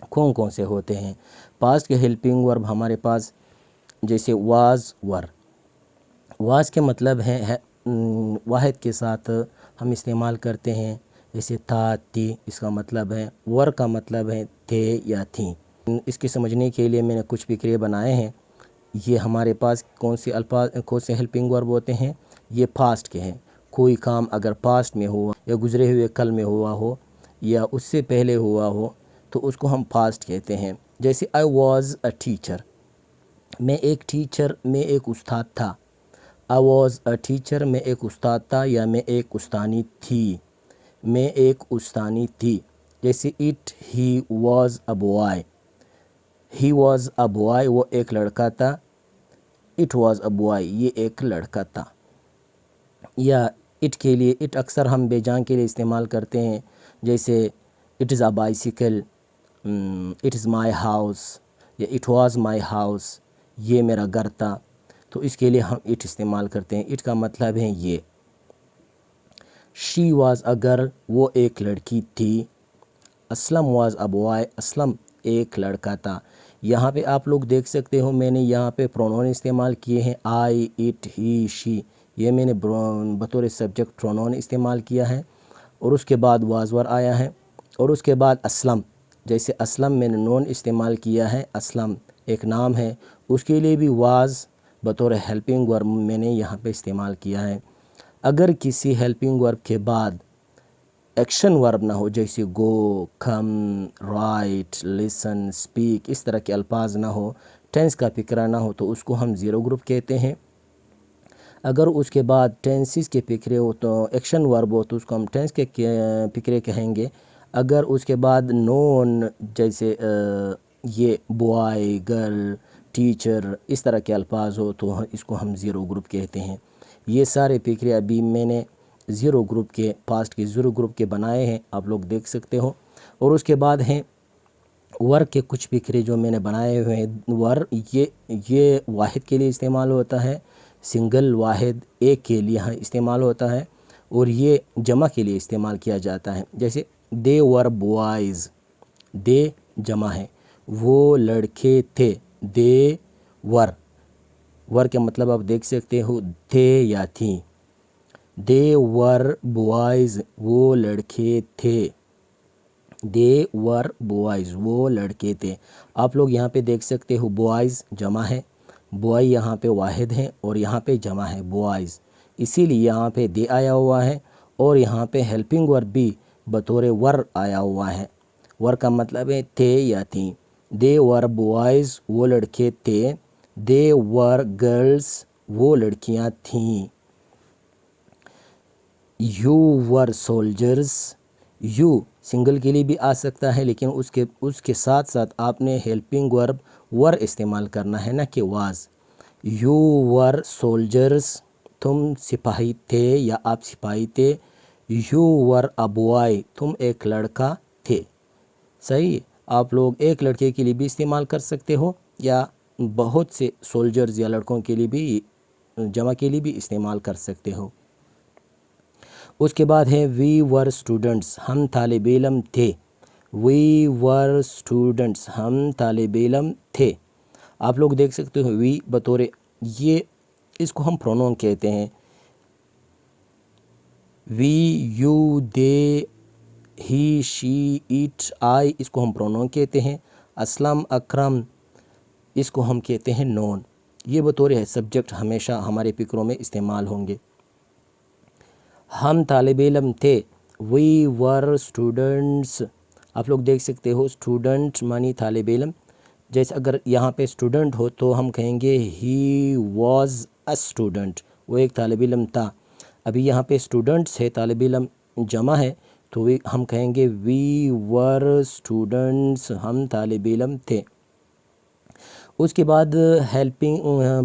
کون کون سے ہوتے ہیں؟ پاسٹ کے ہیلپنگ ورب ہمارے پاس جیسے واز، ور۔ واز کے مطلب ہے واحد کے ساتھ ہم استعمال کرتے ہیں، جیسے تھا، تھی، اس کا مطلب ہے۔ ور کا مطلب ہے تھے یا تھیں۔ اس کے سمجھنے کے لیے میں نے کچھ فقرے بنائے ہیں۔ یہ ہمارے پاس کون سے ہیلپنگ ورب ہوتے ہیں؟ یہ پاسٹ کے ہیں۔ کوئی کام اگر پاسٹ میں ہوا یا گزرے ہوئے کل میں ہوا ہو یا اس سے پہلے ہوا ہو تو اس کو ہم پاسٹ کہتے ہیں۔ جیسے I was a teacher، میں ایک ٹیچر، میں ایک استاد تھا۔ I was a teacher، میں ایک استاد تھا یا میں ایک استانی تھی، میں ایک استانی تھی۔ جیسے he was a boy، he was a boy، وہ ایک لڑکا تھا۔ it was a boy، یہ ایک لڑکا تھا۔ یا it کے لیے، it اکثر ہم بے جان کے لیے استعمال کرتے ہیں، جیسے it is a bicycle، it is my house، یا it was my house، یہ میرا گھر تھا۔ تو اس کے لیے ہم it استعمال کرتے ہیں۔ it کا مطلب ہے یہ۔ she was a girl، وہ ایک لڑکی تھی۔ Aslam was a boy، Aslam ایک لڑکا تھا۔ یہاں پہ آپ لوگ دیکھ سکتے ہو میں نے یہاں پہ پرونون استعمال کیے ہیں، I، it، he، she، یہ میں نے بطور سبجیکٹ پرونون استعمال کیا ہے، اور اس کے بعد was ور آیا ہے، اور اس کے بعد اسلم۔ جیسے اسلم میں نے نون استعمال کیا ہے، اسلم ایک نام ہے، اس کے لیے بھی was بطور ہیلپنگ ورب میں نے یہاں پہ استعمال کیا ہے۔ اگر کسی ہیلپنگ ورب کے بعد ایکشن ورب نہ ہو، جیسے گو، کم، رائٹ، لسن، سپیک، اس طرح کے الفاظ نہ ہو، ٹینس کا فقرہ نہ ہو، تو اس کو ہم زیرو گروپ کہتے ہیں۔ اگر اس کے بعد ٹینسز کے فقرے ہو تو ایکشن ورب ہو تو اس کو ہم ٹینس کے فقرے کہیں گے۔ اگر اس کے بعد نون، جیسے یہ بوائے، گرل، ٹیچر، اس طرح کے الفاظ ہو تو اس کو ہم زیرو گروپ کہتے ہیں۔ یہ سارے فقرے ابھی میں نے زیرو گروپ کے، پاسٹ کے زیرو گروپ کے بنائے ہیں، آپ لوگ دیکھ سکتے ہو۔ اور اس کے بعد ہیں ور کے کچھ فقرے جو میں نے بنائے ہوئے ہیں۔ ور یہ واحد کے لیے استعمال ہوتا ہے، سنگل، واحد، ایک کے لیے استعمال ہوتا ہے، اور یہ جمع کے لیے استعمال کیا جاتا ہے۔ جیسے they were boys، they جمع ہے، وہ لڑکے تھے، they were، ور کے مطلب آپ دیکھ سکتے ہو تھے یا تھیں۔ they were boys، وہ لڑکے تھے، they were boys، وہ لڑکے تھے۔ آپ لوگ یہاں پہ دیکھ سکتے ہو boys جمع ہے، boy یہاں پہ واحد ہے اور یہاں پہ جمع ہے boys، اسی لیے یہاں پہ they آیا ہوا ہے، اور یہاں پہ ہیلپنگ ورب بھی بطور ور آیا ہوا ہے۔ ور کا مطلب ہے تھے یا تھیں۔ they were boys، وہ لڑکے تھے، they were girls، وہ لڑکیاں تھیں۔ you were soldiers، you single کے لیے بھی آ سکتا ہے، لیکن اس کے ساتھ ساتھ آپ نے ہیلپنگ ورب ور استعمال کرنا ہے، نہ کہ was۔ you were soldiers، تم سپاہی تھے یا آپ سپاہی تھے۔ you were a boy، تم ایک لڑکا تھے۔ صحیح، آپ لوگ ایک لڑکے کے لیے بھی استعمال کر سکتے ہو، یا بہت سے سولجرز یا لڑکوں کے لیے بھی، جمع کے لیے بھی استعمال کر سکتے ہو۔ اس کے بعد ہے we were students، ہم طالب علم تھے۔ we were students، ہم طالب علم تھے۔ آپ لوگ دیکھ سکتے ہو we بطور، یہ اس کو ہم پرونون کہتے ہیں۔ we، you، they، he، she، it، I، اس کو ہم پرونون کہتے ہیں۔ اسلم، اکرم، اس کو ہم کہتے ہیں نون۔ یہ بطور سبجیکٹ ہمیشہ ہمارے فقروں میں استعمال ہوں گے۔ ہم طالب علم تھے، we were students، آپ لوگ دیکھ سکتے ہو اسٹوڈنٹ معنی طالب علم۔ جیسے اگر یہاں پہ اسٹوڈنٹ ہو تو ہم کہیں گے he was a student، وہ ایک طالب علم تھا۔ ابھی یہاں پہ اسٹوڈنٹس ہے، طالب علم جمع ہے، تو ہم کہیں گے we were students، ہم طالب علم تھے۔ اس کے بعد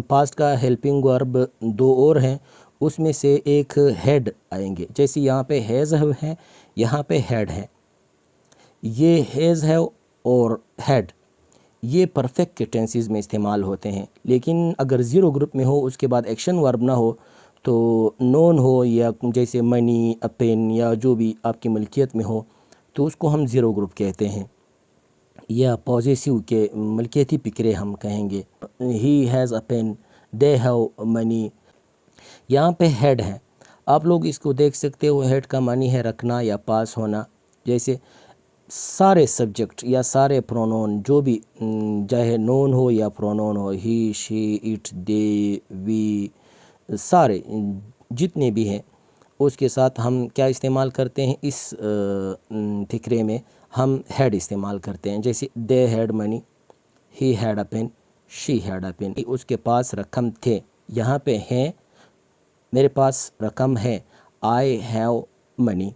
پاسٹ کا ہیلپنگ ورب دو اور ہیں، اس میں سے ایک ہیڈ آئیں گے۔ جیسے یہاں پہ ہیز ہے، یہاں پہ ہیڈ ہے۔ یہ ہیز ہے اور ہیڈ، یہ پرفیکٹ کے ٹینسز میں استعمال ہوتے ہیں، لیکن اگر زیرو گروپ میں ہو، اس کے بعد ایکشن ورب نہ ہو، تو نون ہو یا جیسے منی، اپن، یا جو بھی آپ کی ملکیت میں ہو، تو اس کو ہم زیرو گروپ کہتے ہیں۔ یا پوزیسیو کے ملکیتی فکرے ہم کہیں گے. He has a pen, they have money. یہاں پہ ہیڈ ہے, آپ لوگ اس کو دیکھ سکتے ہو. ہیڈ کا معنی ہے رکھنا یا پاس ہونا. جیسے سارے سبجیکٹ یا سارے پرونون جو بھی چاہے نون ہو یا pronoun who, he, she, it, دے, وی, سارے جتنے بھی ہیں اس کے ساتھ ہم کیا استعمال کرتے ہیں, اس فقرے میں ہم ہیڈ استعمال کرتے ہیں. جیسے they had money, he had a pen, she had a pen. اس کے پاس رقم تھے, یہاں پہ ہیں, میرے پاس رقم ہے. آئی ہیو منی,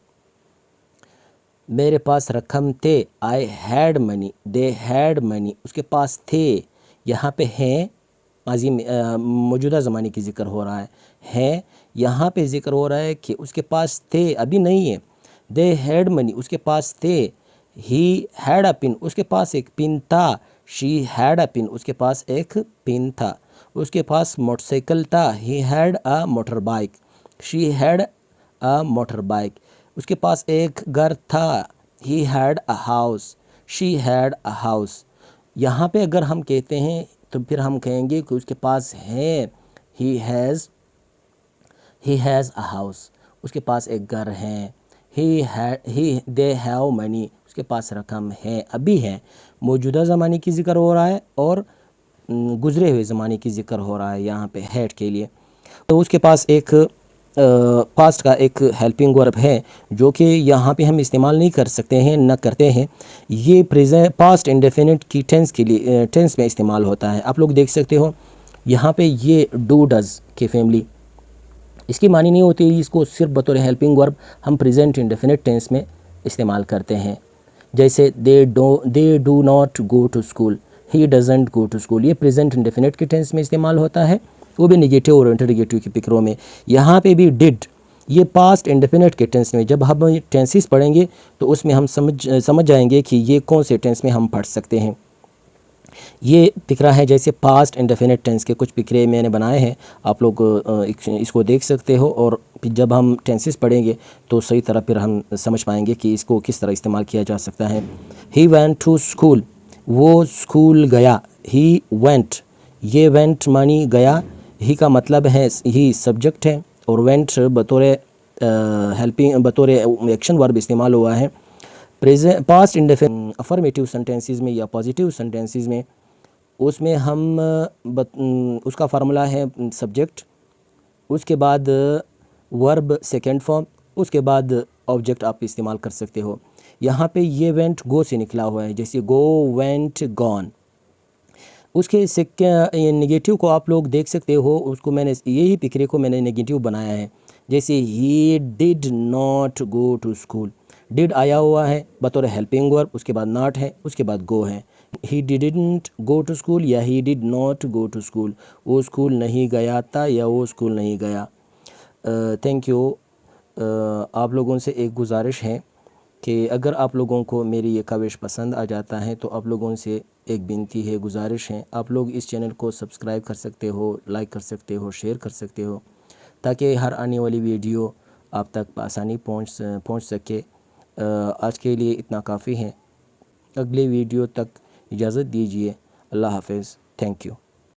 میرے پاس رقم تھے. I had money, they had منی, اس کے پاس تھے. یہاں پہ ہیں ماضی میں موجودہ زمانے کی ذکر ہو رہا ہے. یہاں پہ ذکر ہو رہا ہے کہ اس کے پاس تھے, ابھی نہیں ہے. دے ہیڈ منی, اس کے پاس تھے. ہی ہیڈ اے پن, اس کے پاس ایک پن تھا. شی ہیڈ اے پن, اس کے پاس ایک پن تھا. اس کے پاس موٹر سائیکل تھا. He had a motorbike. She had a motorbike, اس کے پاس ایک گھر تھا. He had a house. She had a house. یہاں پہ اگر ہم کہتے ہیں تو پھر ہم کہیں گے کہ اس کے پاس ہے. ہی ہیز اے ہاؤس, اس کے پاس ایک گھر ہے. دے ہیو منی, اس کے پاس رقم ہے, ابھی ہے. موجودہ زمانے کی ذکر ہو رہا ہے اور گزرے ہوئے زمانے کی ذکر ہو رہا ہے یہاں پہ ہیڈ کے لیے. تو اس کے پاس ایک پاسٹ کا ایک ہیلپنگ ورب ہے جو کہ یہاں پہ ہم استعمال نہیں کر سکتے ہیں, نہ کرتے ہیں. یہ پاسٹ انڈیفینٹ کی ٹینس کے لیے ٹینس میں استعمال ہوتا ہے. آپ لوگ دیکھ سکتے ہو یہاں پہ یہ ڈو ڈز کی فیملی, اس کی معنی نہیں ہوتی, اس کو صرف بطور ہیلپنگ ورب ہم پریزنٹ انڈیفینٹ ٹینس میں استعمال کرتے ہیں. جیسے they do not go to school, he doesn't go to school. یہ پریزنٹ انڈیفینٹ کے ٹینس میں استعمال ہوتا ہے, وہ بھی نگیٹو اور انٹرگیٹو کی فکروں میں. یہاں پہ بھی ڈڈ, یہ پاسٹ انڈیفینٹ کے ٹینس میں. جب ہم ٹینسز پڑھیں گے تو اس میں ہم سمجھ جائیں گے کہ یہ کون سے ٹینس میں ہم پڑھ سکتے ہیں. یہ فقرہ ہے جیسے پاسٹ انڈیفینٹ ٹینس کے کچھ فقرے میں نے بنائے ہیں, آپ لوگ اس کو دیکھ سکتے ہو. اور پھر جب ہم ٹینسز پڑھیں گے تو صحیح طرح پھر ہم سمجھ پائیں گے کہ اس کو کس طرح استعمال کیا جا سکتا ہے. ہی وینٹ ٹو اسکول, وہ اسکول گیا. ہی وینٹ, یہ وینٹ معنی گیا. ہی کا مطلب ہے ہی سبجیکٹ ہے, اور وینٹ بطور بطور ایکشن ورب استعمال ہوا ہے. پاسٹ انڈیفینٹ افرمیٹیو سینٹینسز میں یا پازیٹیو سینٹینسز میں, اس میں ہم اس کا فارمولا ہے سبجیکٹ, اس کے بعد ورب سیکنڈ فارم, اس کے بعد آبجیکٹ آپ استعمال کر سکتے ہو. یہاں پہ یہ وینٹ گو سے نکلا ہوا ہے, جیسے گو, وینٹ, گون. اس کے نگیٹیو کو آپ لوگ دیکھ سکتے ہو, اس کو میں نے یہی فقرے کو میں نے نگیٹیو بنایا ہے. جیسے he did not go to school, did آیا ہوا ہے بطور ہیلپنگ ورب, اس کے بعد ناٹ ہے, اس کے بعد گو ہے. He didn't go to school یا he did not go to school, وہ اسکول نہیں گیا تھا یا وہ اسکول نہیں گیا. Thank you. آپ لوگوں سے ایک گزارش ہے کہ اگر آپ لوگوں کو میری یہ کوش پسند آ جاتا ہے تو آپ لوگوں سے ایک بنتی ہے, گزارش ہے, آپ لوگ اس چینل کو سبسکرائب کر سکتے ہو, لائک کر سکتے ہو, شیئر کر سکتے ہو, تاکہ ہر آنے والی ویڈیو آپ تک بآسانی پہنچ سکے. آج کے لیے اتنا کافی ہے. اگلے ویڈیو تک اجازت دیجیے. اللہ حافظ. Thank you.